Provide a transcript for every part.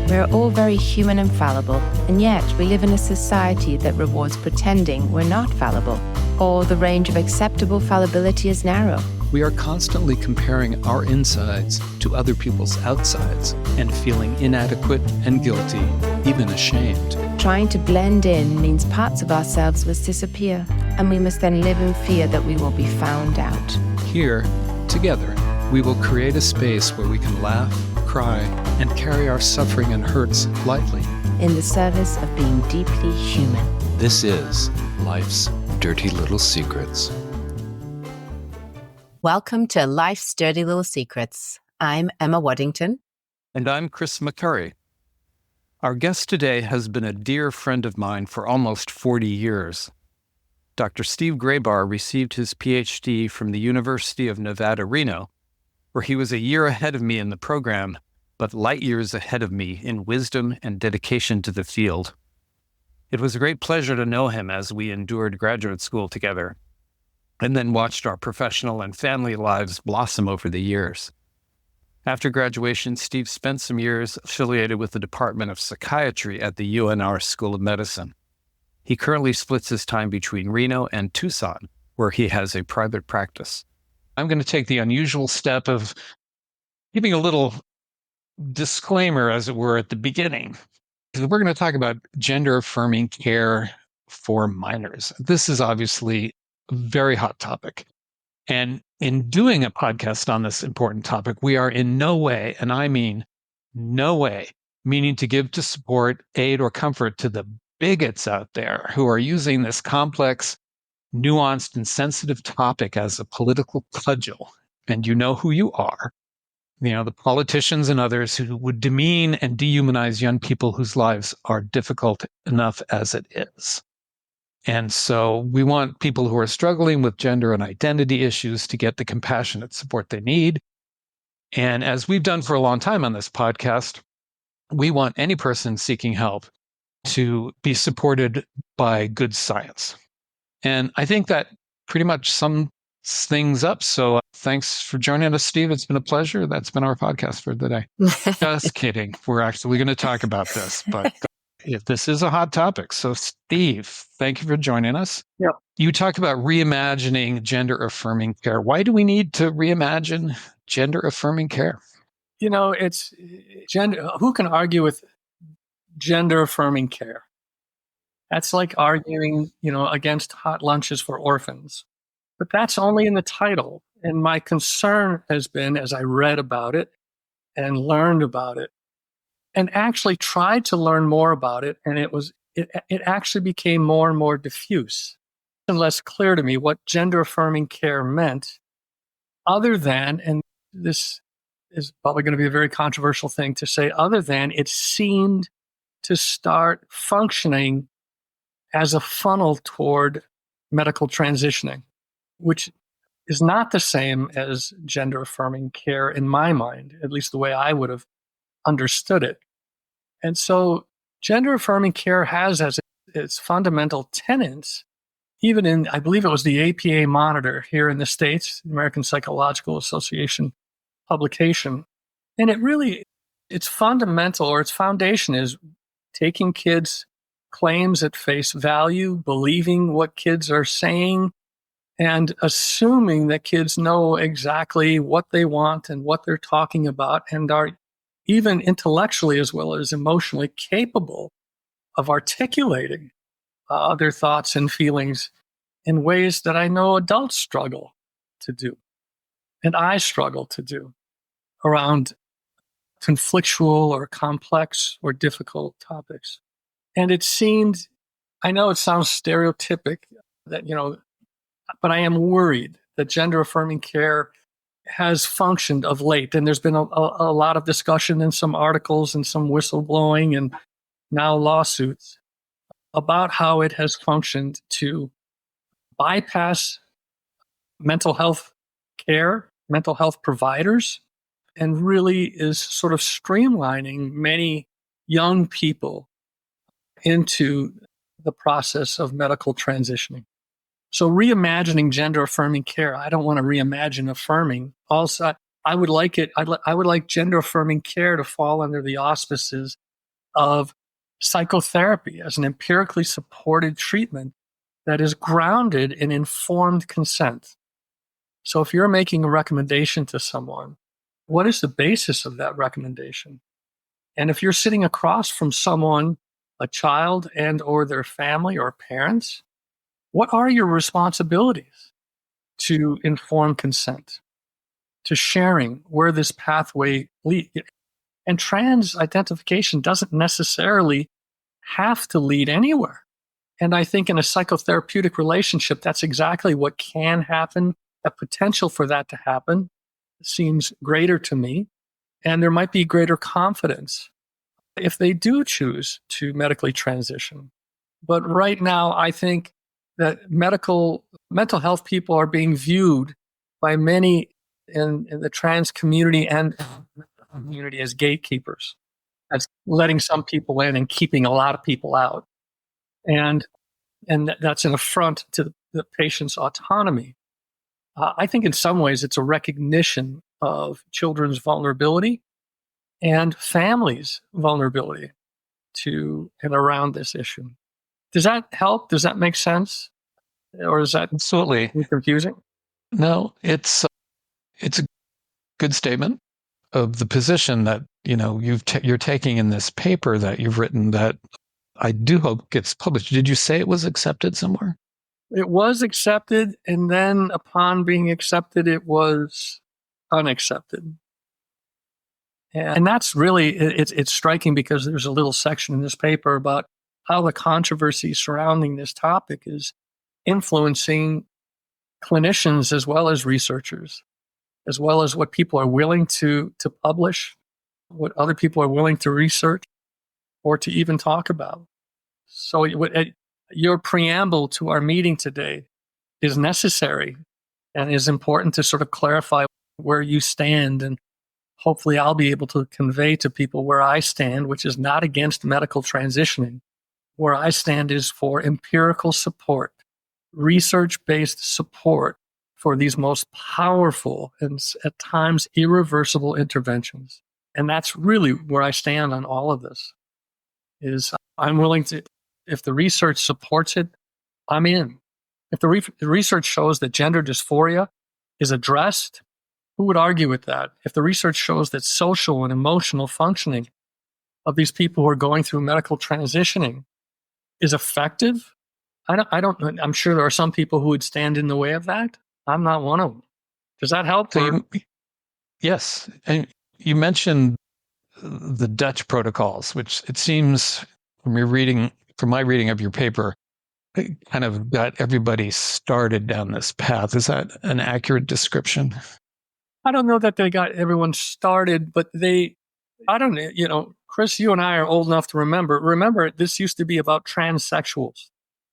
We're all very human and fallible, and yet we live in a society that rewards pretending we're not fallible, or the range of acceptable fallibility is narrow. We are constantly comparing our insides to other people's outsides and feeling inadequate and guilty, even ashamed. Trying to blend in means parts of ourselves must disappear, and we must then live in fear that we will be found out. Here, together, we will create a space where we can laugh, cry, and carry our suffering and hurts lightly. In the service of being deeply human. This is Life's Dirty Little Secrets. Welcome to Life's Dirty Little Secrets. I'm Emma Waddington. And I'm Chris McCurry. Our guest today has been a dear friend of mine for almost 40 years. Dr. Steve Graybar received his PhD from the University of Nevada, Reno, where he was a year ahead of me in the program, but light years ahead of me in wisdom and dedication to the field. It was a great pleasure to know him as we endured graduate school together, and then watched our professional and family lives blossom over the years. After graduation, Steve spent some years affiliated with the Department of Psychiatry at the UNR School of Medicine. He currently splits his time between Reno and Tucson, where he has a private practice. I'm going to take the unusual step of giving a little disclaimer, as it were, at the beginning. We're going to talk about gender-affirming care for minors. This is obviously a very hot topic. And in doing a podcast on this important topic, we are in no way, and I mean no way, meaning to give to support, aid, or comfort to the bigots out there who are using this complex, nuanced, and sensitive topic as a political cudgel. And you know who you are. You know, the politicians and others who would demean and dehumanize young people whose lives are difficult enough as it is. And so we want people who are struggling with gender and identity issues to get the compassionate support they need. And as we've done for a long time on this podcast, we want any person seeking help to be supported by good science. And I think that pretty much sums things up. So thanks for joining us, Steve. It's been a pleasure. That's been our podcast for today. Just kidding. We're actually going to talk about this, but if this is a hot topic. So Steve, thank you for joining us. Yeah. You talk about reimagining gender-affirming care. Why do we need to reimagine gender-affirming care? You know, it's gender. Who can argue with gender-affirming care? That's like arguing, against hot lunches for orphans. But that's only in the title. And my concern has been, as I read about it and learned about it, and actually tried to learn more about it, and it actually became more and more diffuse and less clear to me what gender-affirming care meant, other than, and this is probably going to be a very controversial thing to say, other than it seemed to start functioning as a funnel toward medical transitioning, which is not the same as gender-affirming care in my mind, at least the way I would have understood it. And so gender-affirming care has as its fundamental tenets, even in, I believe it was the APA Monitor here in the States, American Psychological Association publication. And its fundamental, or its foundation, is taking kids' claims at face value, believing what kids are saying, and assuming that kids know exactly what they want and what they're talking about, and are even intellectually as well as emotionally capable of articulating their thoughts and feelings in ways that I know adults struggle to do, and I struggle to do, around conflictual or complex or difficult topics. And it seemed, I know it sounds stereotypic, that, but I am worried that gender-affirming care has functioned of late. And there's been a lot of discussion in some articles and some whistleblowing and now lawsuits about how it has functioned to bypass mental health care, mental health providers, and really is sort of streamlining many young people into the process of medical transitioning. So reimagining gender-affirming care, I don't want to reimagine affirming. Also, I would like gender-affirming care to fall under the auspices of psychotherapy as an empirically supported treatment that is grounded in informed consent. So if you're making a recommendation to someone, what is the basis of that recommendation? And if you're sitting across from someone, a child and or their family or parents, what are your responsibilities to inform consent, to sharing where this pathway leads? And trans identification doesn't necessarily have to lead anywhere. And I think in a psychotherapeutic relationship, that's exactly what can happen. The potential for that to happen seems greater to me. And there might be greater confidence if they do choose to medically transition. But right now, I think that mental health people are being viewed by many in the trans community and community as gatekeepers, as letting some people in and keeping a lot of people out. And that's an affront to the patient's autonomy. I think in some ways it's a recognition of children's vulnerability and families' vulnerability to and around this issue. Does that help? Does that make sense? Or is that Absolutely. confusing? No, it's a good statement of the position that you're taking in this paper that you've written that I do hope gets published. Did you say it was accepted somewhere? It was accepted, and then upon being accepted, it was unaccepted. And that's really, it's striking because there's a little section in this paper about how the controversy surrounding this topic is influencing clinicians as well as researchers, as well as what people are willing to publish, what other people are willing to research or to even talk about. So your preamble to our meeting today is necessary and is important to sort of clarify where you stand. And hopefully I'll be able to convey to people where I stand, which is not against medical transitioning. Where I stand is for empirical support, research-based support for these most powerful and at times irreversible interventions. And that's really where I stand on all of this. Is I'm willing to, if the research supports it, I'm in. If the research shows that gender dysphoria is addressed, who would argue with that? If the research shows that social and emotional functioning of these people who are going through medical transitioning is effective, I'm sure there are some people who would stand in the way of that. I'm not one of them. Does that help? Yes. And you mentioned the Dutch protocols, which it seems from my reading of your paper, it kind of got everybody started down this path. Is that an accurate description? I don't know that they got everyone started, but I don't know, Chris, you and I are old enough to remember this used to be about transsexuals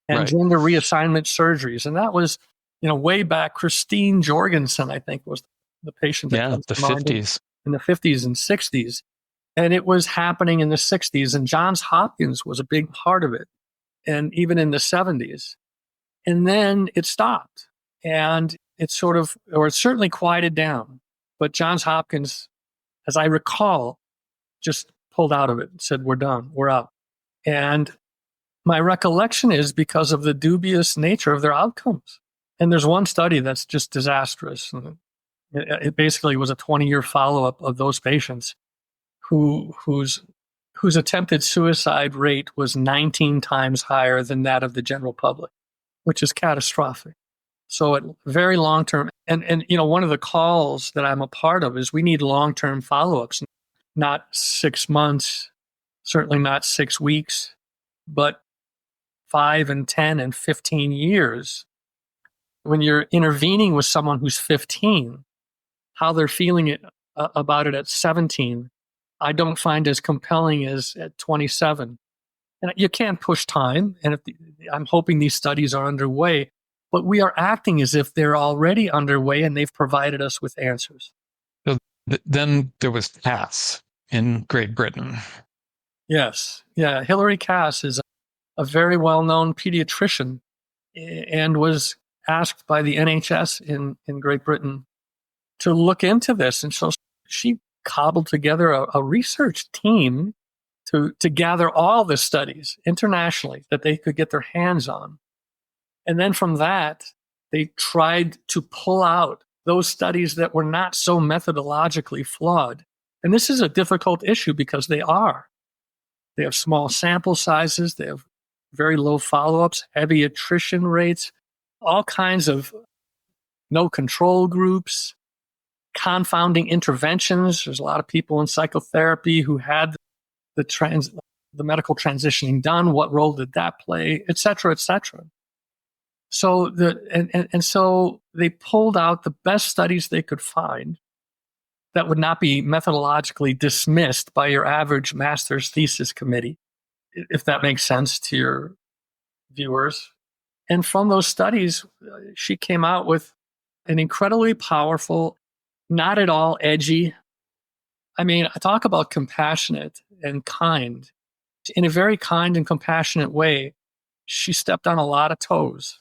and Right. gender reassignment surgeries. And that was, way back. Christine Jorgensen, I think, was the patient that comes the to mind 50s. in the 50s and 60s. And it was happening in the 60s. And Johns Hopkins was a big part of it. And even in the 70s. And then it stopped. And it certainly quieted down. But Johns Hopkins, as I recall, just pulled out of it and said, we're done, we're out. And my recollection is because of the dubious nature of their outcomes. And there's one study that's just disastrous. And it basically was a 20-year follow-up of those patients whose attempted suicide rate was 19 times higher than that of the general public, which is catastrophic. So at very long term, and one of the calls that I'm a part of is we need long-term follow-ups, not 6 months, certainly not 6 weeks, but 5 and 10 and 15 years. When you're intervening with someone who's 15, how they're feeling about it at 17, I don't find as compelling as at 27. And you can't push time. And I'm hoping these studies are underway, but we are acting as if they're already underway and they've provided us with answers. So then there was Cass in Great Britain. Yes. Yeah. Hilary Cass is a very well-known pediatrician and was asked by the NHS in Great Britain to look into this. And so she cobbled together a research team to gather all the studies internationally that they could get their hands on. And then from that, they tried to pull out those studies that were not so methodologically flawed. And this is a difficult issue because they are. They have small sample sizes, they have very low follow-ups, heavy attrition rates, all kinds of no control groups, confounding interventions. There's a lot of people in psychotherapy who had the medical transitioning done. What role did that play, et cetera, et cetera. So so they pulled out the best studies they could find that would not be methodologically dismissed by your average master's thesis committee, if that makes sense to your viewers. And from those studies, she came out with an incredibly powerful, not at all edgy. I mean, I talk about compassionate and kind. In a very kind and compassionate way, she stepped on a lot of toes.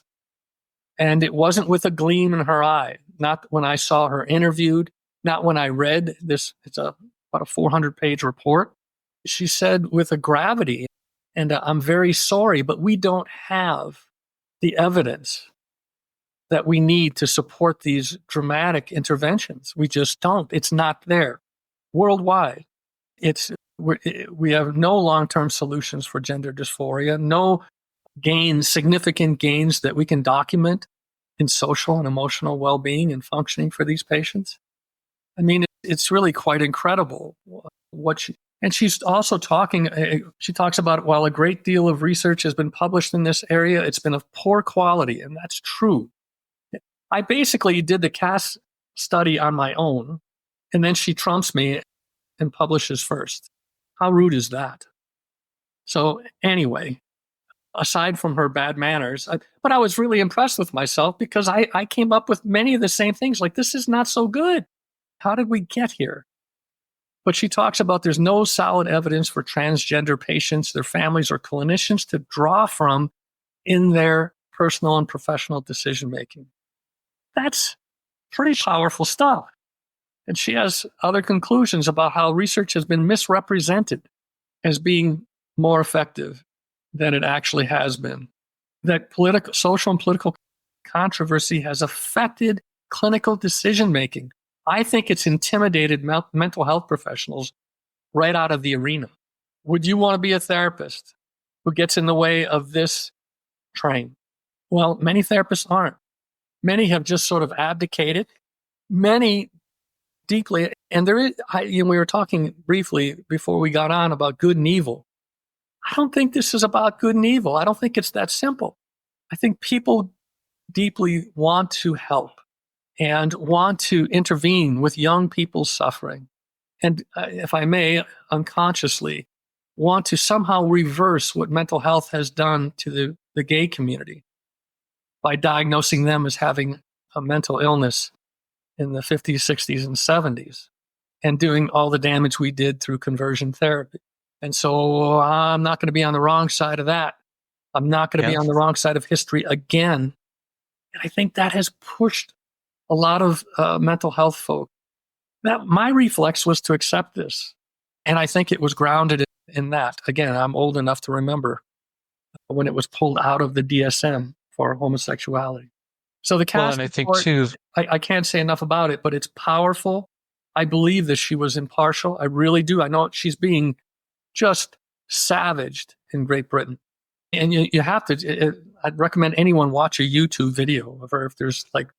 And it wasn't with a gleam in her eye, not when I saw her interviewed, not when I read this. It's about a 400-page report. She said with a gravity, and I'm very sorry, but we don't have the evidence that we need to support these dramatic interventions. We just don't. It's not there. Worldwide, we have no long-term solutions for gender dysphoria, no significant gains that we can document in social and emotional well-being and functioning for these patients. I mean, it's really quite incredible and she's also she talks about, while a great deal of research has been published in this area, it's been of poor quality, and that's true. I basically did the CAS study on my own, and then she trumps me and publishes first. How rude is that? So anyway, aside from her bad manners, but I was really impressed with myself because I came up with many of the same things, like, this is not so good. How did we get here? But she talks about there's no solid evidence for transgender patients, their families, or clinicians to draw from in their personal and professional decision-making. That's pretty powerful stuff. And she has other conclusions about how research has been misrepresented as being more effective than it actually has been. That social and political controversy has affected clinical decision-making. I think it's intimidated mental health professionals right out of the arena. Would you want to be a therapist who gets in the way of this train? Well, many therapists aren't. Many have just sort of abdicated. Many deeply, and we were talking briefly before we got on about good and evil. I don't think this is about good and evil. I don't think it's that simple. I think people deeply want to help and want to intervene with young people's suffering. And if I may, unconsciously, want to somehow reverse what mental health has done to the gay community by diagnosing them as having a mental illness in the 50s, 60s, and 70s, and doing all the damage we did through conversion therapy. And so I'm not going to be on the wrong side of that. I'm not going to be on the wrong side of history again. And I think that has pushed a lot of mental health folk. My reflex was to accept this. And I think it was grounded in that. Again, I'm old enough to remember when it was pulled out of the DSM for homosexuality. So the cast, and I think too, I can't say enough about it, but it's powerful. I believe that she was impartial. I really do. I know she's being just savaged in Great Britain. And you have to, I'd recommend anyone watch a YouTube video of her. If there's like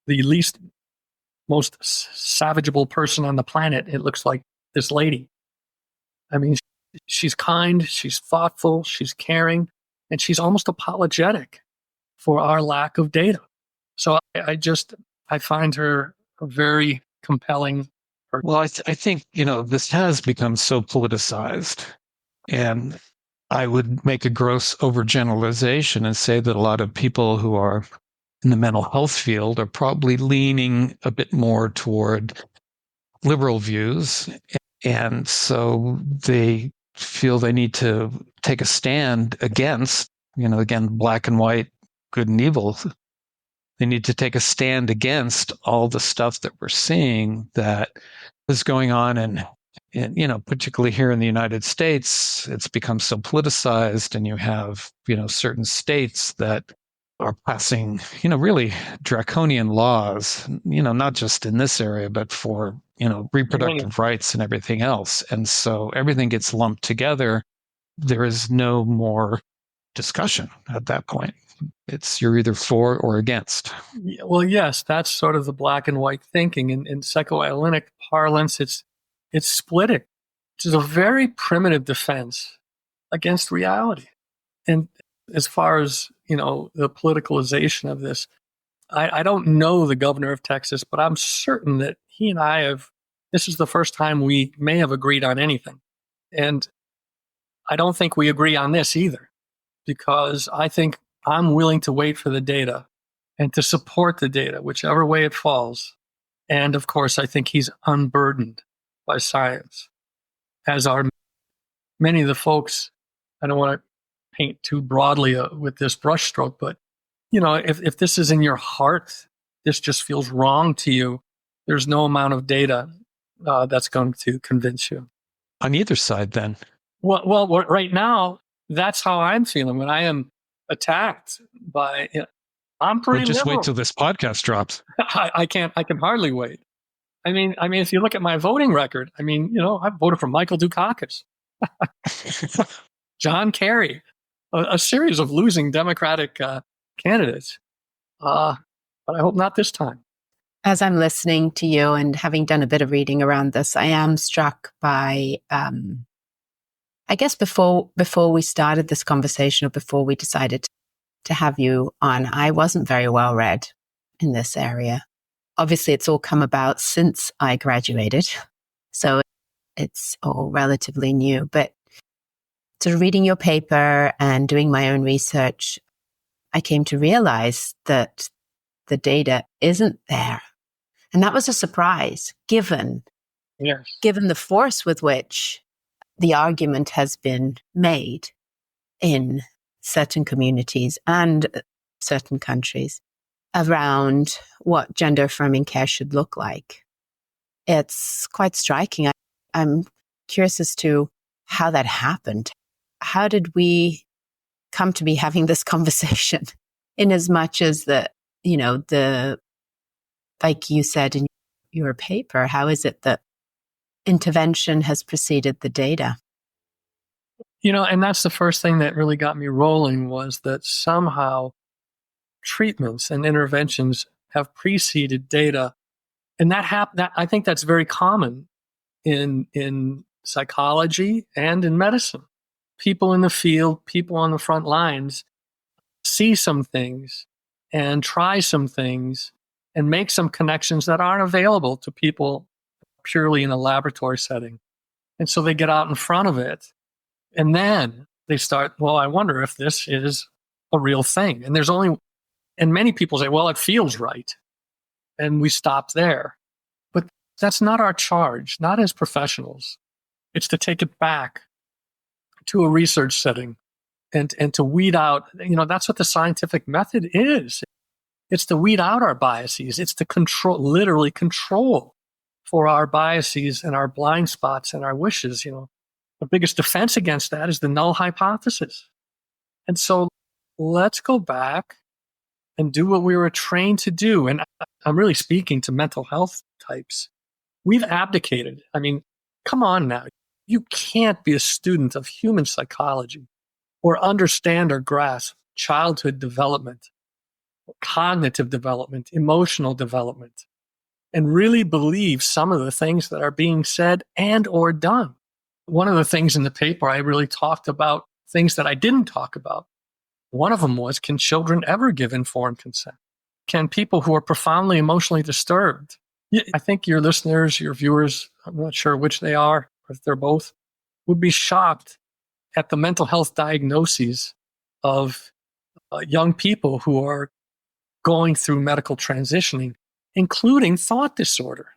the most savageable person on the planet, it looks like this lady. I mean, she's kind, she's thoughtful, she's caring, and she's almost apologetic for our lack of data. So I find her a very compelling person. Well, I think, this has become so politicized, and I would make a gross overgeneralization and say that a lot of people who are in the mental health field are probably leaning a bit more toward liberal views. And so they feel they need to take a stand against, again, black and white, good and evil. They need to take a stand against all the stuff that we're seeing that is going on And, particularly here in the United States, it's become so politicized, and you have, certain states that are passing, really draconian laws, not just in this area, but for, reproductive rights and everything else. And so everything gets lumped together. There is no more discussion at that point. You're either for or against. Well, yes, that's sort of the black and white thinking. In psychoanalytic parlance, it's splitting, which is a very primitive defense against reality. And as far as, the politicalization of this, I don't know the governor of Texas, but I'm certain that he and I this is the first time we may have agreed on anything. And I don't think we agree on this either, because I think I'm willing to wait for the data and to support the data, whichever way it falls. And of course, I think he's unburdened by science, as are many of the folks. I don't want to paint too broadly with this brushstroke, but if this is in your heart, this just feels wrong to you, there's no amount of data that's going to convince you. On either side, then? Well, right now, that's how I'm feeling when I am attacked by. I'm pretty. Just liberal. wait till this podcast drops. I can't. I can hardly wait. I mean, if you look at my voting record, I voted for Michael Dukakis, John Kerry, a series of losing Democratic candidates. But I hope not this time. As I'm listening to you and having done a bit of reading around this, I am struck by, I guess before we started this conversation, or before we decided to have you on, I wasn't very well read in this area. Obviously, it's all come about since I graduated, so it's all relatively new. But sort of reading your paper and doing my own research, I came to realize that the data isn't there. And that was a surprise, given the force with which the argument has been made in certain communities and certain countries around what gender affirming care should look like. It's quite striking. I'm curious as to how that happened. How did we come to be having this conversation, in as much as like you said in your paper, how is it that intervention has preceded the data? And that's the first thing that really got me rolling, was that somehow treatments and interventions have preceded data. And that I think that's very common in psychology and in medicine. People in the field, people on the front lines see some things and try some things and make some connections that aren't available to people purely in a laboratory setting. And so they get out in front of it, and then they start, well, I wonder if this is a real thing. And many people say, well, it feels right. And we stop there. But that's not our charge, not as professionals. It's to take it back to a research setting and to weed out, that's what the scientific method is. It's to weed out our biases. It's to literally control for our biases and our blind spots and our wishes. The biggest defense against that is the null hypothesis. And so let's go back and do what we were trained to do. And I'm really speaking to mental health types. We've abdicated. Come on now. You can't be a student of human psychology or understand or grasp childhood development, cognitive development, emotional development, and really believe some of the things that are being said and or done. One of the things in the paper, I really talked about things that I didn't talk about. One of them was, can children ever give informed consent? Can people who are profoundly emotionally disturbed? I think your listeners, your viewers, I'm not sure which they are, or if they're both, would be shocked at the mental health diagnoses of young people who are going through medical transitioning, including thought disorder.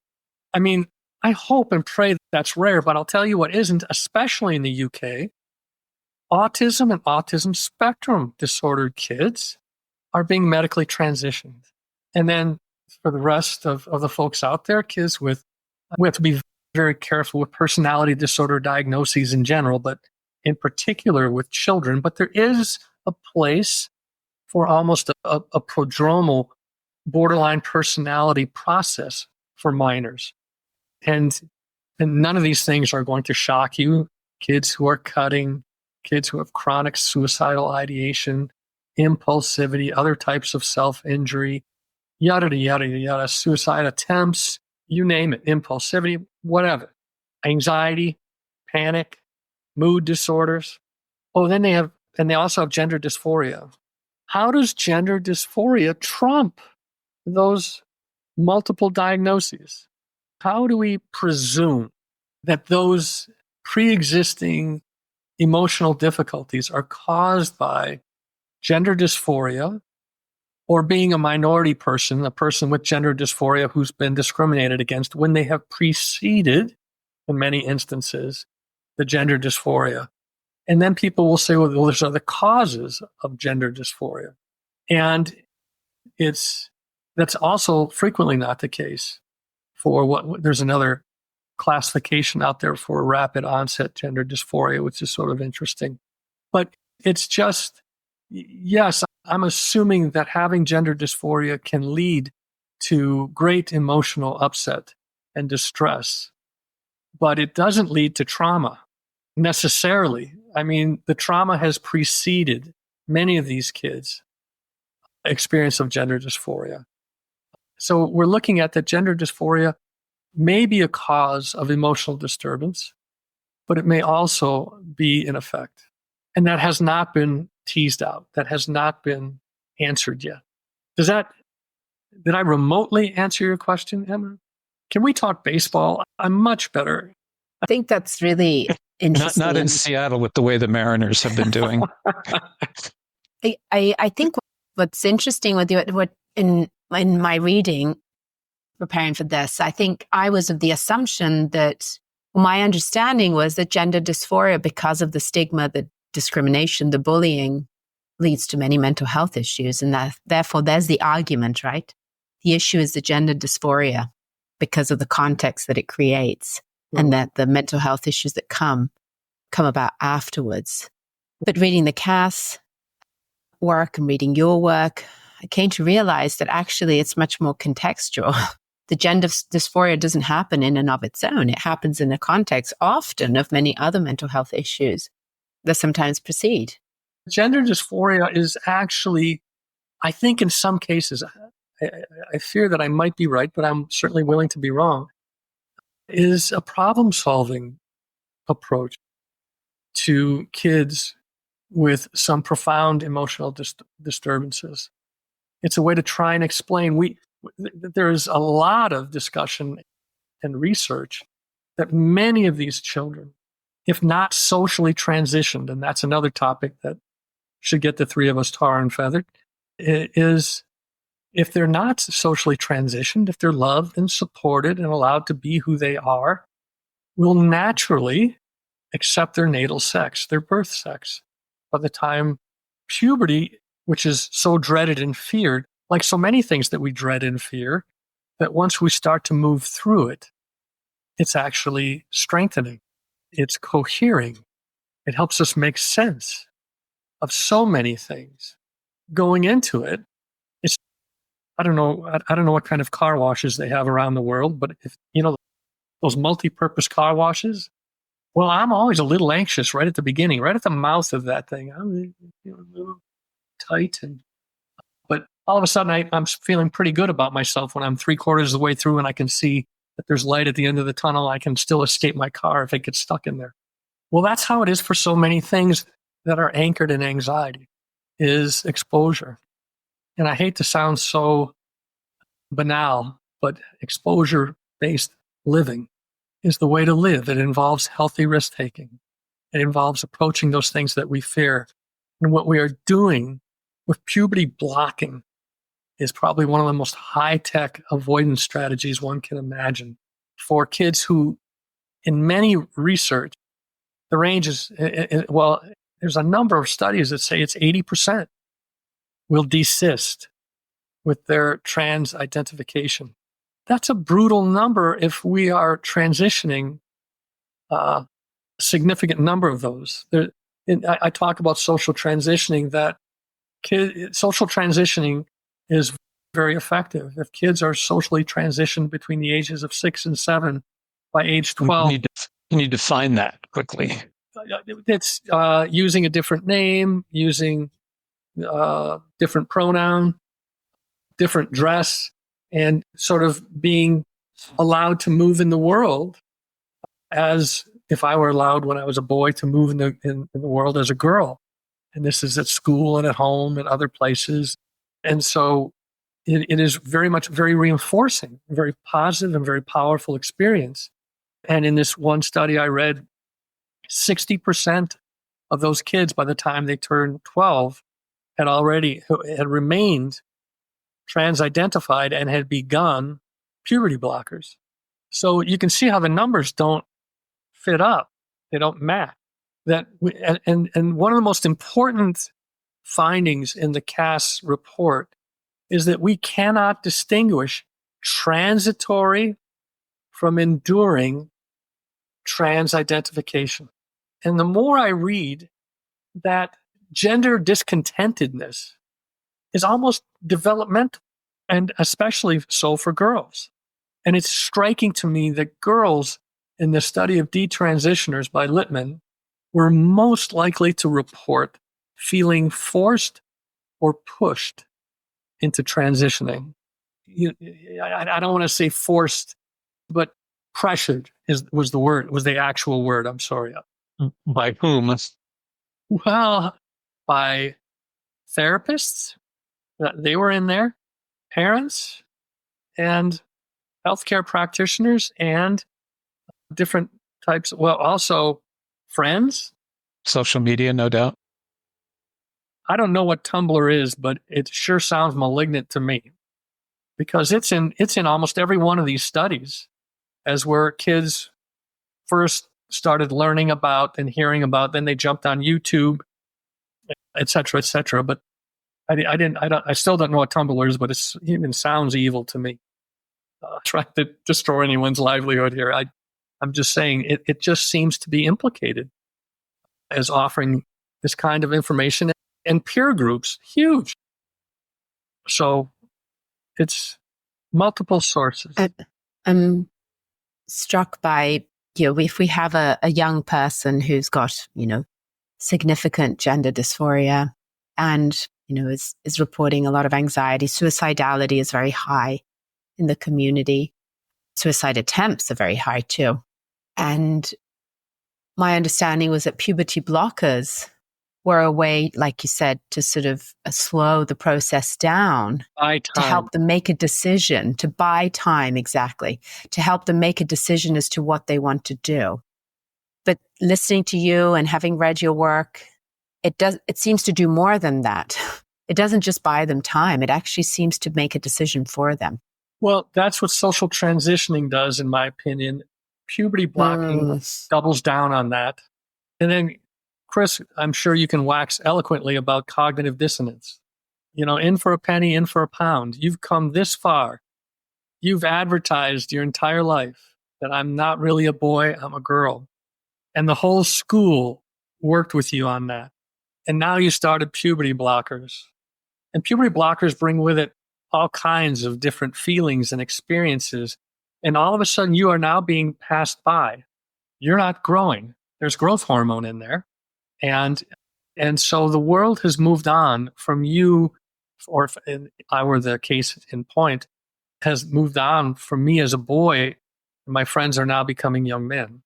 I hope and pray that's rare, but I'll tell you what isn't, especially in the UK. Autism and autism spectrum disordered kids are being medically transitioned. And then for the rest of the folks out there, kids we have to be very careful with personality disorder diagnoses in general, but in particular with children. But there is a place for almost a prodromal borderline personality process for minors. And none of these things are going to shock you. Kids who are cutting, kids who have chronic suicidal ideation, impulsivity, other types of self-injury, yada, yada, yada, suicide attempts, you name it, impulsivity, whatever, anxiety, panic, mood disorders. Oh, then they also have gender dysphoria. How does gender dysphoria trump those multiple diagnoses? How do we presume that those pre-existing emotional difficulties are caused by gender dysphoria or being a minority person, a person with gender dysphoria who's been discriminated against when they have preceded, in many instances, the gender dysphoria? And then people will say, well, there's other causes of gender dysphoria. And that's also frequently not the case for there's another classification out there for rapid onset gender dysphoria, which is sort of interesting. But it's just, yes, I'm assuming that having gender dysphoria can lead to great emotional upset and distress, but it doesn't lead to trauma necessarily. I mean, the trauma has preceded many of these kids' experience of gender dysphoria. So we're looking at that gender dysphoria may be a cause of emotional disturbance, but it may also be an effect. And that has not been teased out. That has not been answered yet. Did I remotely answer your question, Emma? Can we talk baseball? I'm much better. I think that's really interesting. Not in Seattle with the way the Mariners have been doing. I think what's interesting with you, what in my reading, preparing for this, I think I was of the assumption that my understanding was that gender dysphoria, because of the stigma, the discrimination, the bullying, leads to many mental health issues. And that, therefore, there's the argument, right? The issue is the gender dysphoria because of the context that it creates, and that the mental health issues that come about afterwards. But reading the Cass work and reading your work, I came to realize that actually it's much more contextual. The gender dysphoria doesn't happen in and of its own. It happens in the context often of many other mental health issues that sometimes precede. Gender dysphoria is actually, I think in some cases, I fear that I might be right, but I'm certainly willing to be wrong, is a problem-solving approach to kids with some profound emotional disturbances. It's a way to try and explain. There's a lot of discussion and research that many of these children, if not socially transitioned, and that's another topic that should get the three of us tar and feathered, is if they're not socially transitioned, if they're loved and supported and allowed to be who they are, will naturally accept their natal sex, their birth sex. By the time puberty, which is so dreaded and feared, like so many things that we dread and fear, that once we start to move through it, it's actually strengthening. It's cohering. It helps us make sense of so many things. Going into it, I don't know what kind of car washes they have around the world, but if those multi-purpose car washes, well, I'm always a little anxious right at the beginning, right at the mouth of that thing. I'm a little tight, but all of a sudden I'm feeling pretty good about myself when I'm 3/4 of the way through and I can see that there's light at the end of the tunnel. I can still escape my car if it gets stuck in there. Well, that's how it is for so many things that are anchored in anxiety, is exposure. And I hate to sound so banal, but exposure-based living is the way to live. It involves healthy risk-taking. It involves approaching those things that we fear. And what we are doing with puberty blocking is probably one of the most high-tech avoidance strategies one can imagine for kids who, in many research, the range is, well, there's a number of studies that say it's 80% will desist with their trans identification. that's a brutal number if we are transitioning a significant number of those. I talk about social transitioning, that social transitioning is very effective. If kids are socially transitioned between the ages of 6 and 7, by age 12, Can you define that quickly? it's using a different name, using different pronoun, different dress, and sort of being allowed to move in the world as if I were allowed when I was a boy to move in the world as a girl. And this is at school and at home and other places. And so it is very much very reinforcing, very positive and very powerful experience. And in this one study I read, 60% of those kids, by the time they turned 12, had remained trans-identified and had begun puberty blockers. So you can see how the numbers don't fit up; they don't match. And one of the most important findings in the Cass report is that we cannot distinguish transitory from enduring trans identification. And the more I read, that gender discontentedness is almost developmental, and especially so for girls. And it's striking to me that girls in the study of detransitioners by Littman were most likely to report feeling forced or pushed into transitioning. I don't want to say forced, but pressured was the actual word. I'm sorry. By whom? Well, by therapists, they were in there, parents, and healthcare practitioners, and different types. Well, also friends. Social media, no doubt. I don't know what Tumblr is, but it sure sounds malignant to me, because it's in almost every one of these studies as where kids first started learning about and hearing about. Then they jumped on YouTube, et cetera, et cetera. But I still don't know what Tumblr is, but it even sounds evil to me. Trying to destroy anyone's livelihood here. I'm just saying it just seems to be implicated as offering this kind of information, and peer groups, huge. So it's multiple sources. I'm struck by, if we have a young person who's got, significant gender dysphoria and, is reporting a lot of anxiety, suicidality is very high in the community. Suicide attempts are very high too. And my understanding was that puberty blockers were a way, like you said, to sort of slow the process down, to help them make a decision, to buy time, exactly, to help them make a decision as to what they want to do. But listening to you and having read your work, it seems to do more than that. It doesn't just buy them time. It actually seems to make a decision for them. Well, that's what social transitioning does, in my opinion. Puberty blocking doubles down on that. And then, Chris, I'm sure you can wax eloquently about cognitive dissonance. In for a penny, in for a pound. You've come this far. You've advertised your entire life that I'm not really a boy, I'm a girl. And the whole school worked with you on that. And now you started puberty blockers. And puberty blockers bring with it all kinds of different feelings and experiences. And all of a sudden, you are now being passed by. You're not growing. There's growth hormone in there. And so the world has moved on from you, or if I were the case in point, has moved on from me as a boy, and my friends are now becoming young men.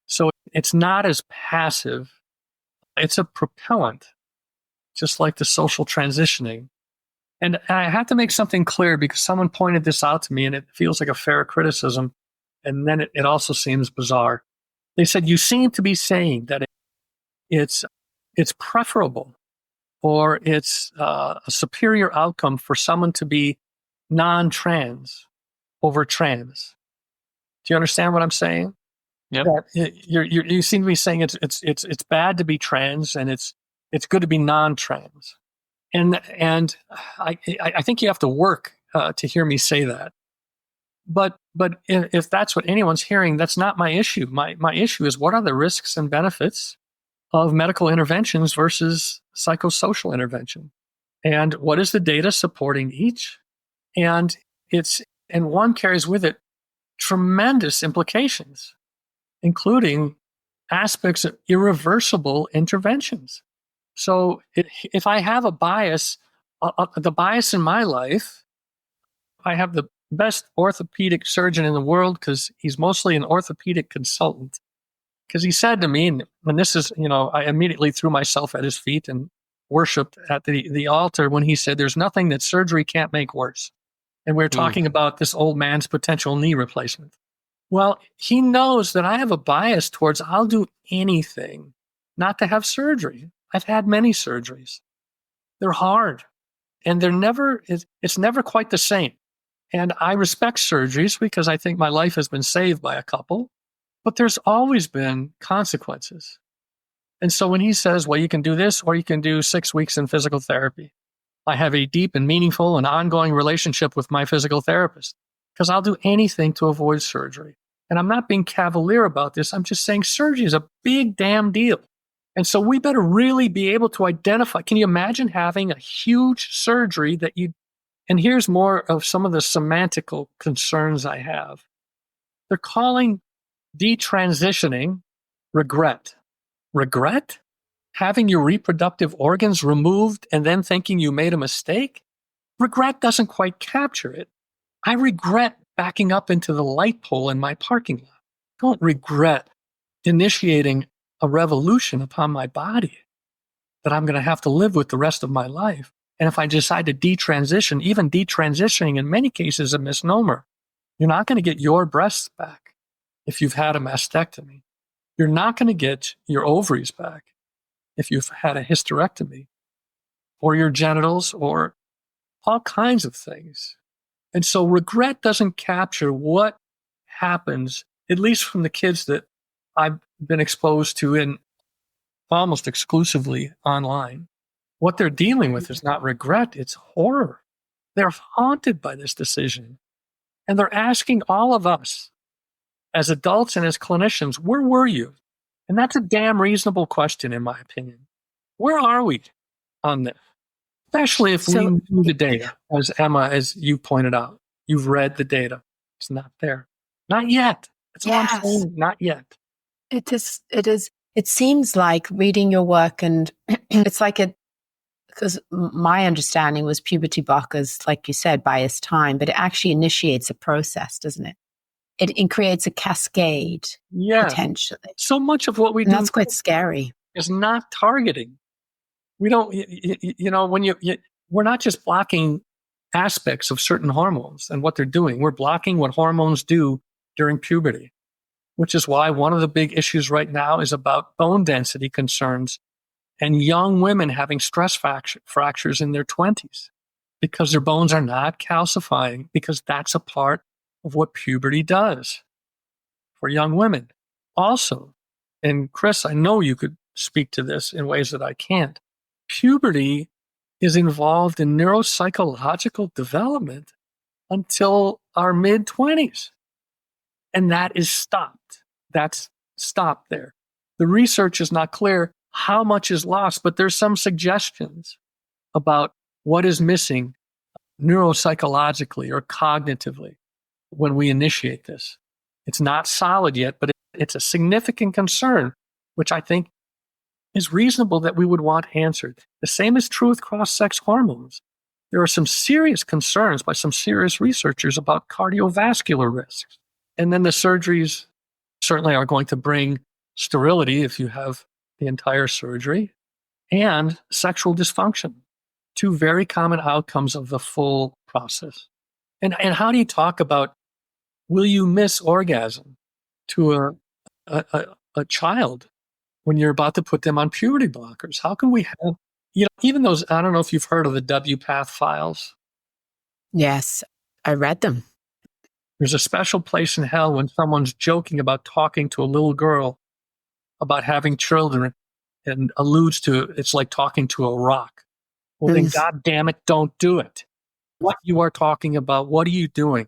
So it's not as passive. It's a propellant, just like the social transitioning. And I have to make something clear, because someone pointed this out to me, and it feels like a fair criticism. And then it also seems bizarre. They said, you seem to be saying that it's preferable, or it's a superior outcome for someone to be non-trans over trans. Do you understand what I'm saying? Yeah. You seem to be saying it's bad to be trans, and it's good to be non-trans. And I think you have to work to hear me say that. But if that's what anyone's hearing, that's not my issue. My issue is, what are the risks and benefits of medical interventions versus psychosocial intervention? And what is the data supporting each? And one carries with it tremendous implications, including aspects of irreversible interventions. So if I have a bias, the bias in my life, I have the best orthopedic surgeon in the world because he's mostly an orthopedic consultant. Because he said to me, and this is, I immediately threw myself at his feet and worshiped at the altar when he said, there's nothing that surgery can't make worse. And we're talking about this old man's potential knee replacement. Well, he knows that I have a bias towards I'll do anything not to have surgery. I've had many surgeries. They're hard, and it's never quite the same. And I respect surgeries because I think my life has been saved by a couple, but there's always been consequences. And so when he says, well, you can do this, or you can do 6 weeks in physical therapy, I have a deep and meaningful and ongoing relationship with my physical therapist because I'll do anything to avoid surgery. And I'm not being cavalier about this. I'm just saying surgery is a big damn deal. And so we better really be able to identify. Can you imagine having a huge surgery and here's more of some of the semantical concerns I have. They're calling detransitioning regret. Regret? Having your reproductive organs removed and then thinking you made a mistake? Regret doesn't quite capture it. I regret backing up into the light pole in my parking lot. I don't regret initiating a revolution upon my body that I'm going to have to live with the rest of my life. And if I decide to detransition, even detransitioning in many cases is a misnomer. You're not going to get your breasts back if you've had a mastectomy. You're not going to get your ovaries back if you've had a hysterectomy, or your genitals, or all kinds of things. And so regret doesn't capture what happens, at least from the kids that I've been exposed to in almost exclusively online. What they're dealing with is not regret, it's horror. They're haunted by this decision. And they're asking all of us as adults and as clinicians, where were you? And that's a damn reasonable question, in my opinion. Where are we on this? Especially if we knew the data, as Emma, as you pointed out. You've read the data. It's not there. Not yet. That's all I'm saying. Not yet. It is. It seems like reading your work, and it's like because my understanding was puberty blockers, like you said, buy us time, but it actually initiates a process, doesn't it? It creates a cascade, potentially. So much of what we do, and that's quite scary, is not targeting. We don't, we're not just blocking aspects of certain hormones and what they're doing. We're blocking what hormones do during puberty, which is why one of the big issues right now is about bone density concerns and young women having stress fractures in their 20s because their bones are not calcifying, because that's a part of what puberty does for young women. Also, and Chris, I know you could speak to this in ways that I can't. Puberty is involved in neuropsychological development until our mid-20s. And that is stopped. That's stopped there. The research is not clear how much is lost, but there's some suggestions about what is missing neuropsychologically or cognitively when we initiate this. It's not solid yet, but it's a significant concern, which I think is reasonable that we would want answered. The same is true with cross-sex hormones. There are some serious concerns by some serious researchers about cardiovascular risks. And then the surgeries certainly are going to bring sterility if you have the entire surgery, and sexual dysfunction, two very common outcomes of the full process. And how do you talk about, will you miss orgasm to a child when you're about to put them on puberty blockers? How can we have, even those, I don't know if you've heard of the WPATH files. Yes, I read them. There's a special place in hell when someone's joking about talking to a little girl about having children and alludes to it's like talking to a rock. Well, then, God damn it, don't do it. What you are talking about, what are you doing?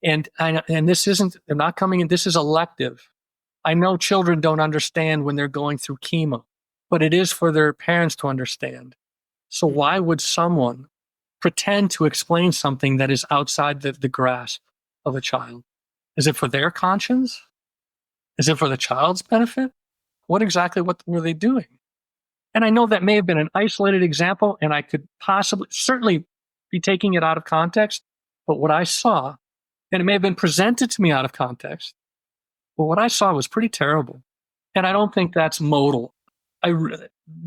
And this isn't, they're not coming in, this is elective. I know children don't understand when they're going through chemo, but it is for their parents to understand. So why would someone pretend to explain something that is outside the grasp of a child? Is it for their conscience? Is it for the child's benefit? What were they doing? And I know that may have been an isolated example, and I could certainly be taking it out of context, but what I saw, and it may have been presented to me out of context, but what I saw was pretty terrible. And I don't think that's modal.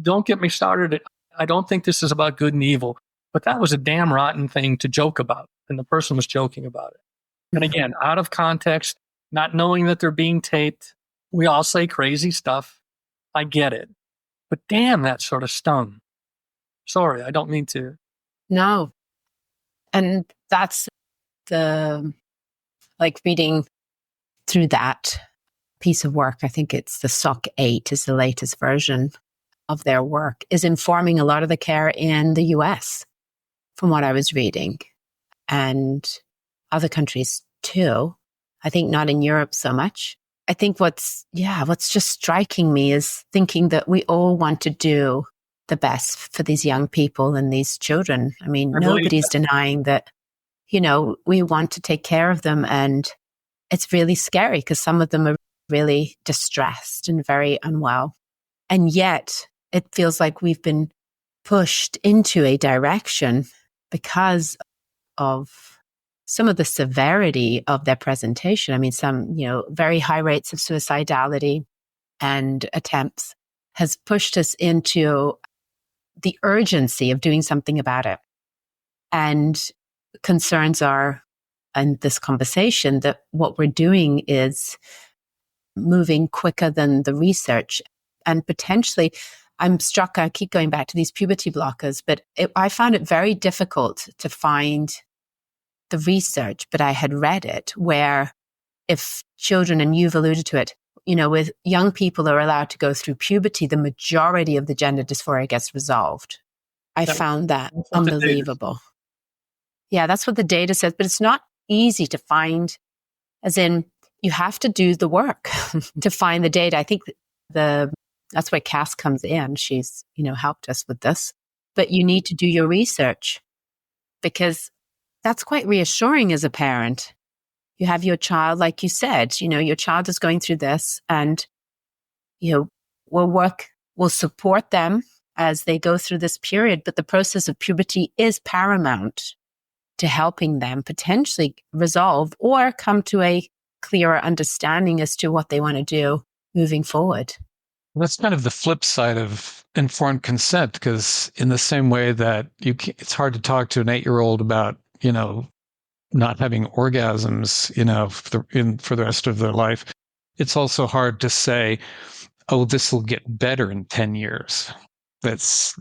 Don't get me started. I don't think this is about good and evil, but that was a damn rotten thing to joke about. And the person was joking about it. And again, out of context, not knowing that they're being taped. We all say crazy stuff. I get it. But damn, that sort of stung. Sorry, I don't mean to. No. And that's reading through that piece of work. I think it's the SOC 8 is the latest version of their work, is informing a lot of the care in the US, from what I was reading, and other countries too. I think not in Europe so much. I think what's just striking me is thinking that we all want to do the best for these young people and these children. I mean, nobody's denying that, we want to take care of them. And it's really scary because some of them are really distressed and very unwell. And yet it feels like we've been pushed into a direction because of some of the severity of their presentation. I mean, some, very high rates of suicidality and attempts has pushed us into the urgency of doing something about it. And concerns are, in this conversation, that what we're doing is moving quicker than the research. And potentially, I'm struck, I keep going back to these puberty blockers, but I found it very difficult to find the research, but I had read it, where if children, and you've alluded to it, with young people are allowed to go through puberty, the majority of the gender dysphoria gets resolved. I found that unbelievable. Yeah, that's what the data says, but it's not easy to find, as in you have to do the work to find the data. I think that's where Cass comes in. She's, helped us with this, but you need to do your research, because that's quite reassuring as a parent. You have your child, like you said, your child is going through this, and, we'll support them as they go through this period. But the process of puberty is paramount to helping them potentially resolve or come to a clearer understanding as to what they want to do moving forward. That's kind of the flip side of informed consent, because in the same way that it's hard to talk to an 8-year-old about, not having orgasms, for the rest of their life, it's also hard to say, oh, this will get better in 10 years. That's,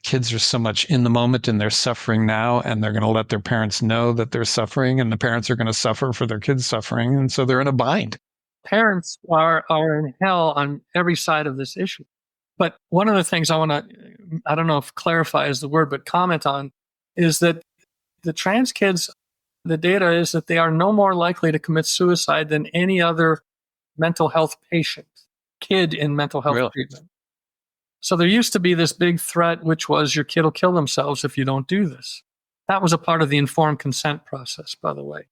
kids are so much in the moment and they're suffering now, and they're going to let their parents know that they're suffering, and the parents are going to suffer for their kids' suffering. And so they're in a bind. Parents are in hell on every side of this issue. But one of the things I want to, I don't know if clarify is the word, but comment on, is that the trans kids, the data is that they are no more likely to commit suicide than any other mental health kid in mental health treatment. So there used to be this big threat, which was your kid will kill themselves if you don't do this. That was a part of the informed consent process, by the way.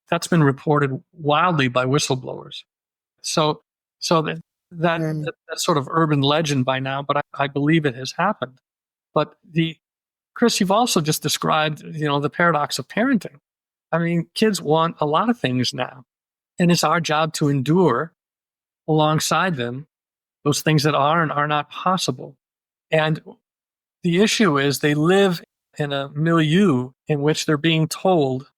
That's been reported wildly by whistleblowers. So that's sort of urban legend by now, but I believe it has happened. But Chris, you've also just described, the paradox of parenting. I mean, kids want a lot of things now, and it's our job to endure alongside them those things that are and are not possible. And the issue is they live in a milieu in which they're being told,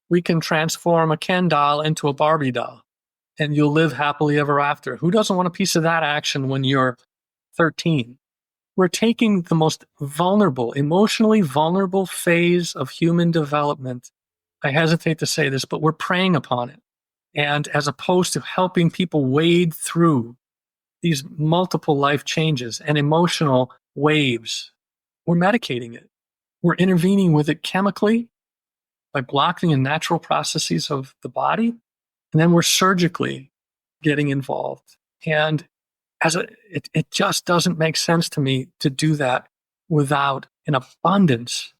we can transform a Ken doll into a Barbie doll, and you'll live happily ever after. Who doesn't want a piece of that action when you're 13? We're taking the most vulnerable, emotionally vulnerable phase of human development. I hesitate to say this, but we're preying upon it. And as opposed to helping people wade through these multiple life changes and emotional waves, we're medicating it. We're intervening with it chemically, by blocking the natural processes of the body. And then we're surgically getting involved. And it just doesn't make sense to me to do that without an abundance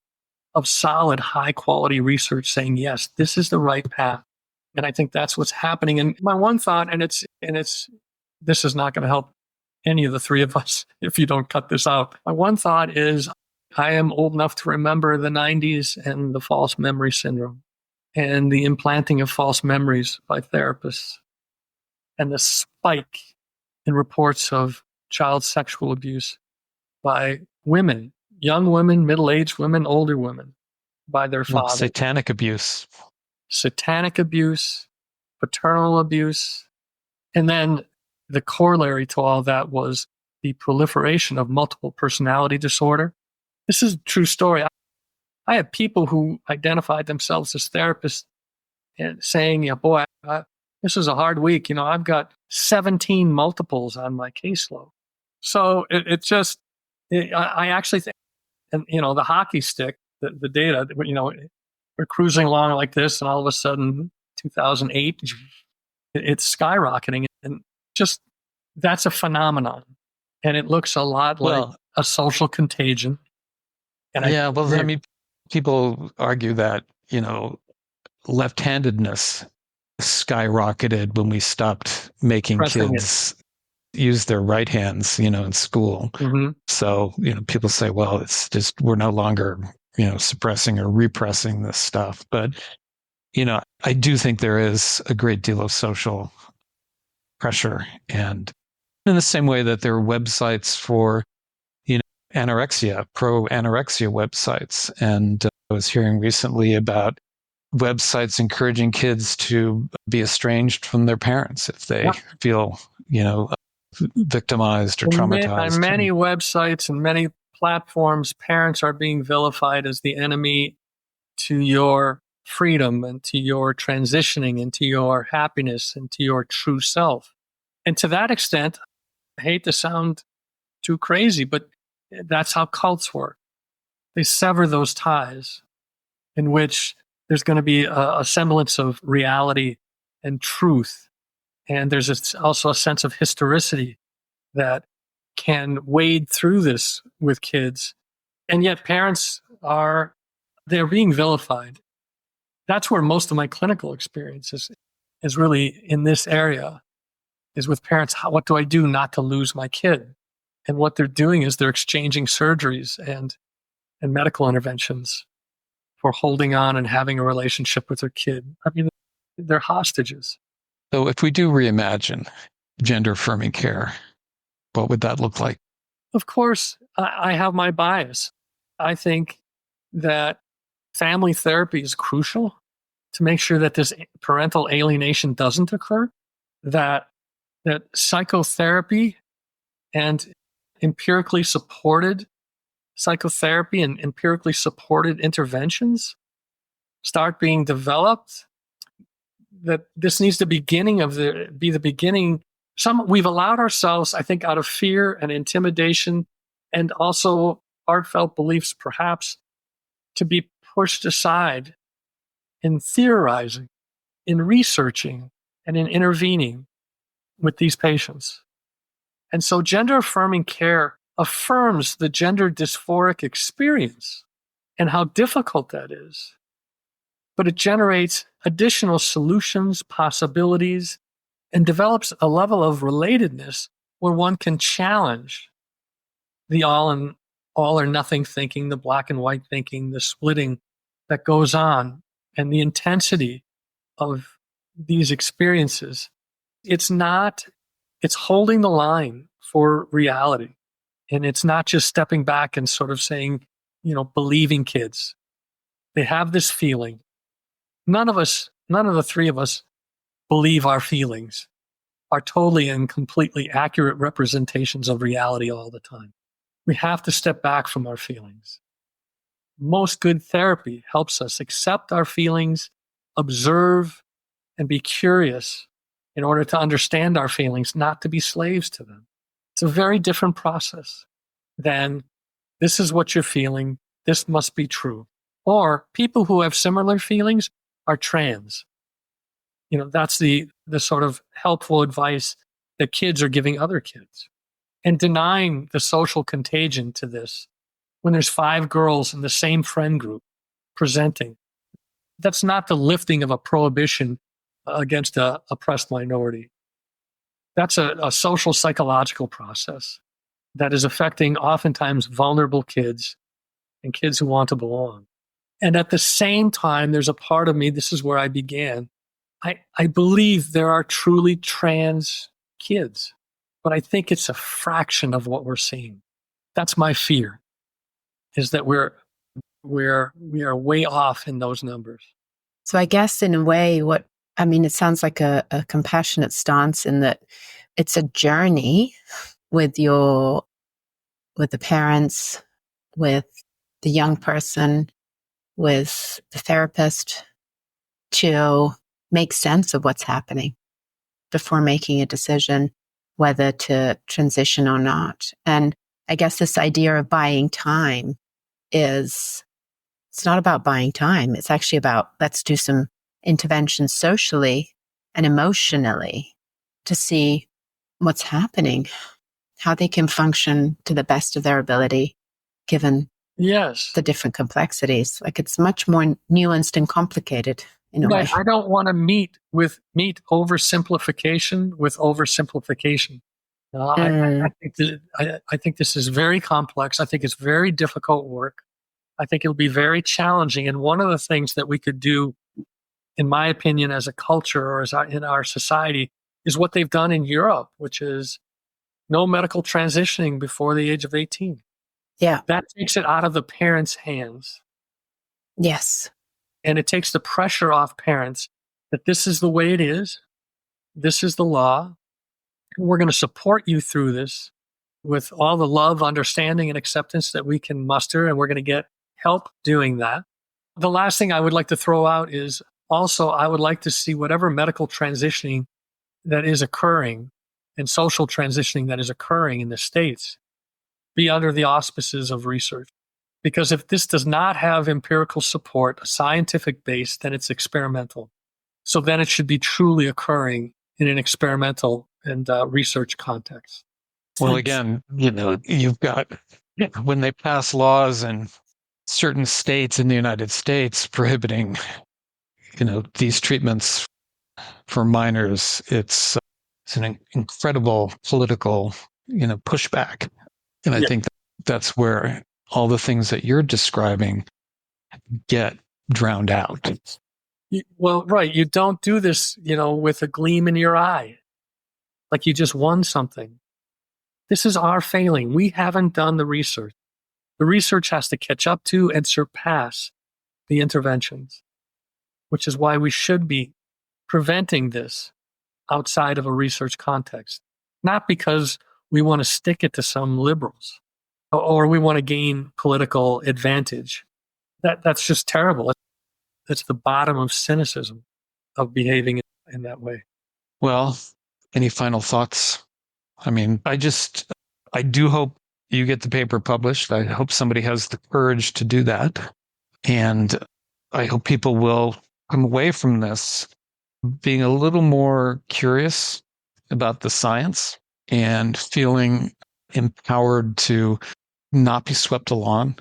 of solid, high quality research saying, yes, this is the right path. And I think that's what's happening. And my one thought, and this is not going to help any of the three of us if you don't cut this out. My one thought is I am old enough to remember the 90s and the false memory syndrome and the implanting of false memories by therapists and the spike in reports of child sexual abuse by women, young women, middle-aged women, older women, by their fathers. Satanic abuse. Satanic abuse, paternal abuse. And then the corollary to all that was the proliferation of multiple personality disorder. This is a true story. I have people who identified themselves as therapists and saying, yeah, boy, this is a hard week. I've got 17 multiples on my caseload. So I actually think, and the hockey stick, the data, we're cruising along like this, and all of a sudden, 2008, it's skyrocketing. And just, that's a phenomenon. And it looks a lot like a social contagion. And people argue that, left-handedness skyrocketed when we stopped making kids use their right hands, in school. Mm-hmm. So, people say, well, it's just, we're no longer, suppressing or repressing this stuff. But, I do think there is a great deal of social pressure. And in the same way that there are websites for, anorexia, pro-anorexia websites. And I was hearing recently about websites encouraging kids to be estranged from their parents if they feel, victimized or traumatized. On many websites and many platforms, parents are being vilified as the enemy to your freedom and to your transitioning and to your happiness and to your true self. And to that extent, I hate to sound too crazy, but that's how cults work. They sever those ties in which there's going to be a semblance of reality and truth. And there's also a sense of historicity that can wade through this with kids. And yet parents they're being vilified. That's where most of my clinical experience is really in this area, is with parents. What do I do not to lose my kid? And what they're doing is they're exchanging surgeries and medical interventions for holding on and having a relationship with their kid. I mean, they're hostages. So if we do reimagine gender affirming care, what would that look like? Of course, I have my bias. I think that family therapy is crucial to make sure that this parental alienation doesn't occur, that psychotherapy and empirically supported psychotherapy and empirically supported interventions start being developed, that this needs to be the beginning. We've allowed ourselves, I think, out of fear and intimidation and also heartfelt beliefs, perhaps, to be pushed aside in theorizing, in researching, and in intervening with these patients. And so gender affirming care affirms the gender dysphoric experience and how difficult that is. But it generates additional solutions, possibilities, and develops a level of relatedness where one can challenge the all or nothing thinking, the black and white thinking, the splitting that goes on, and the intensity of these experiences. It's holding the line for reality. And it's not just stepping back and sort of saying, believing kids. They have this feeling. None of the three of us believe our feelings are totally and completely accurate representations of reality all the time. We have to step back from our feelings. Most good therapy helps us accept our feelings, observe, and be curious in order to understand our feelings, not to be slaves to them. It's a very different process than this is what you're feeling. This must be true. Or people who have similar feelings are trans. That's the sort of helpful advice that kids are giving other kids. And denying the social contagion to this. When there's 5 girls in the same friend group presenting, that's not the lifting of a prohibition against a oppressed minority. That's a social psychological process that is affecting oftentimes vulnerable kids and kids who want to belong. And at the same time, there's a part of me, this is where I began, I believe there are truly trans kids, but I think it's a fraction of what we're seeing. That's my fear, is that we are way off in those numbers. So I guess in a way, it sounds like a compassionate stance in that it's a journey with the parents, with the young person, with the therapist to make sense of what's happening before making a decision whether to transition or not. And I guess this idea of buying time it's not about buying time. It's actually about let's do some intervention socially and emotionally to see what's happening, how they can function to the best of their ability, given the different complexities. Like it's much more nuanced and complicated in a way. I don't want to meet oversimplification with oversimplification. I think this is very complex. I think it's very difficult work. I think it'll be very challenging. And one of the things that we could do, in my opinion, as a culture or in our society, is what they've done in Europe, which is no medical transitioning before the age of 18. Yeah. That takes it out of the parents' hands. Yes. And it takes the pressure off parents that this is the way it is. This is the law. We're going to support you through this with all the love, understanding, and acceptance that we can muster, and we're going to get help doing that. The last thing I would like to throw out is also I would like to see whatever medical transitioning that is occurring and social transitioning that is occurring in the States be under the auspices of research. Because if this does not have empirical support, a scientific base, then it's experimental. So then it should be truly occurring in an experimental and research context. Well, again, you've got, when they pass laws in certain states in the United States prohibiting, these treatments for minors, it's an incredible political, pushback. And I think that's where all the things that you're describing get drowned out. Well, right. You don't do this, with a gleam in your eye, like you just won something. This is our failing. We haven't done the research. The research has to catch up to and surpass the interventions, which is why we should be preventing this outside of a research context, not because we want to stick it to some liberals or we want to gain political advantage. That's just terrible. That's the bottom of cynicism of behaving in that way. Well, any final thoughts? I do hope you get the paper published. I hope somebody has the courage to do that. And I hope people will come away from this being a little more curious about the science and feeling empowered to not be swept along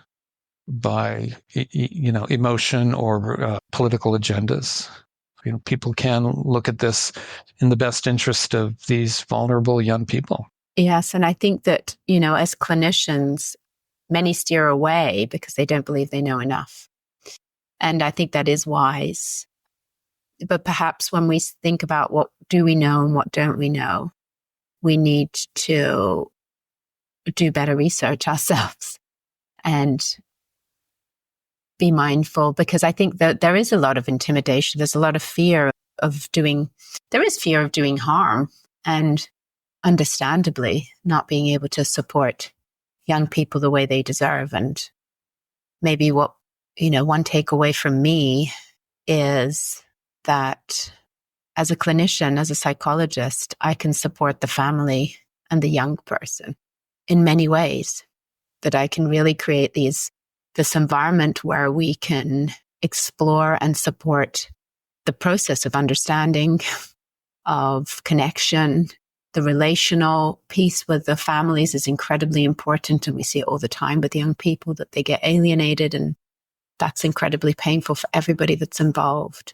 by, emotion or political agendas. People can look at this in the best interest of these vulnerable young people. Yes. And I think that, as clinicians, many steer away because they don't believe they know enough. And I think that is wise. But perhaps when we think about what do we know and what don't we know, we need to do better research ourselves and be mindful, because I think that there is a lot of intimidation. There's a lot of fear of doing harm, and understandably not being able to support young people the way they deserve. And maybe one takeaway from me is that as a clinician, as a psychologist, I can support the family and the young person in many ways, that I can really create these this environment where we can explore and support the process of understanding, of connection. The relational piece with the families is incredibly important, and we see it all the time with young people, that they get alienated, and that's incredibly painful for everybody that's involved.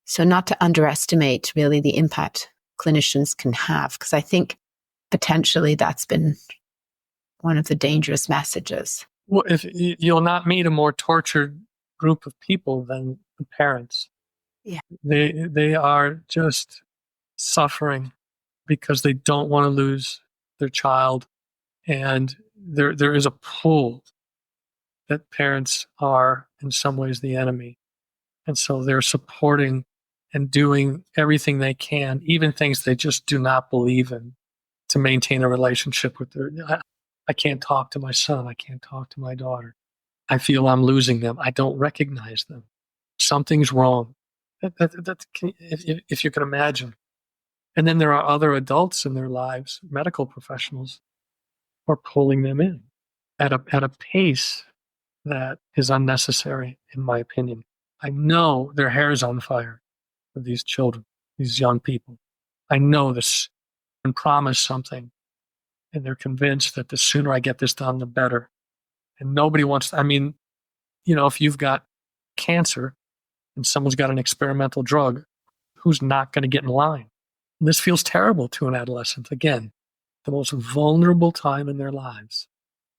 So not to underestimate really the impact clinicians can have, because I think potentially that's been one of the dangerous messages. Well, if you'll not meet a more tortured group of people than the parents. Yeah. They are just suffering because they don't want to lose their child. And there is a pull that parents are in some ways the enemy. And so they're supporting and doing everything they can, even things they just do not believe in, to maintain a relationship with their. I can't talk to my son. I can't talk to my daughter. I feel I'm losing them. I don't recognize them. Something's wrong. If you can imagine. And then there are other adults in their lives, medical professionals, who are pulling them in at a pace that is unnecessary, in my opinion. I know their hair's on fire for these children, these young people. I know this and promise something. And they're convinced that the sooner I get this done, the better. And nobody wants, if you've got cancer and someone's got an experimental drug, who's not going to get in line? And this feels terrible to an adolescent. Again, the most vulnerable time in their lives.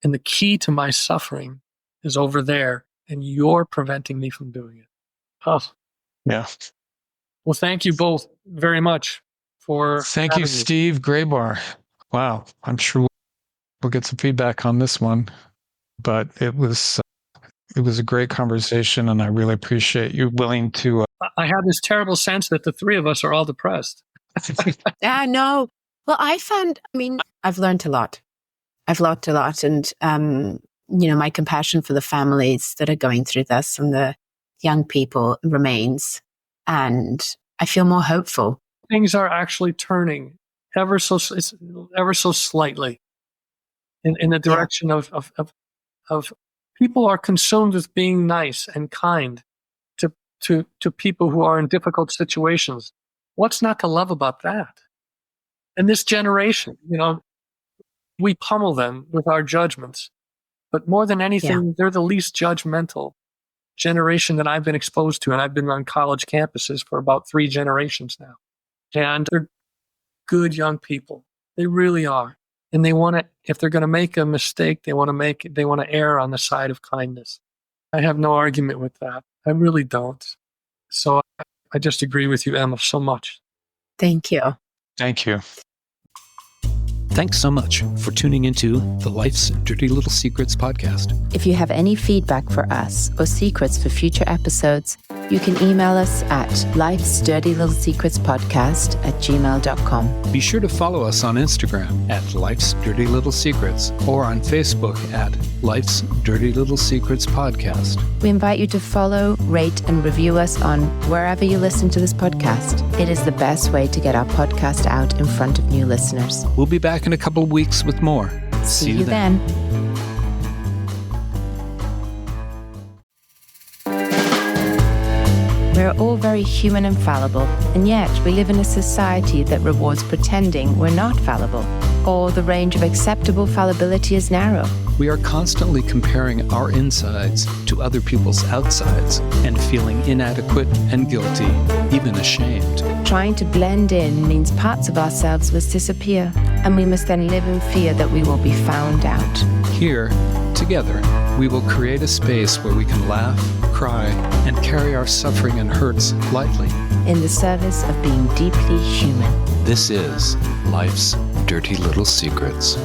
And the key to my suffering is over there, and you're preventing me from doing it. Oh. Yeah. Well, thank you both very much for Thank you, Steve Graybar. Wow. I'm sure we'll get some feedback on this one, but it was a great conversation, and I really appreciate you willing to. I have this terrible sense that the three of us are all depressed. No. Well, I've learned a lot. And, my compassion for the families that are going through this and the young people remains. And I feel more hopeful. Things are actually turning ever so slightly in the direction of people are consumed with being nice and kind to people who are in difficult situations. What's not to love about that? And this generation, we pummel them with our judgments. But more than anything, they're the least judgmental generation that I've been exposed to. And I've been on college campuses for about 3 generations now. And they're good young people. They really are. And they want to, if they're going to make a mistake, they want to err on the side of kindness. I have no argument with that. I really don't. So I just agree with you, Emma, so much. Thank you. Thank you. Thanks so much for tuning into the Life's Dirty Little Secrets podcast. If you have any feedback for us or secrets for future episodes, you can email us at lifesdirtylittlesecretspodcast@gmail.com. Be sure to follow us on Instagram at Life's Dirty Little Secrets or on Facebook at Life's Dirty Little Secrets Podcast. We invite you to follow, rate, and review us on wherever you listen to this podcast. It is the best way to get our podcast out in front of new listeners. We'll be back in a couple of weeks with more. See you then. We're all very human and fallible, and yet we live in a society that rewards pretending we're not fallible, or the range of acceptable fallibility is narrow. We are constantly comparing our insides to other people's outsides and feeling inadequate and guilty, even ashamed. Trying to blend in means parts of ourselves must disappear, and we must then live in fear that we will be found out. Here, together, we will create a space where we can laugh, cry, and carry our suffering and hurts lightly. In the service of being deeply human. This is Life's Dirty Little Secrets.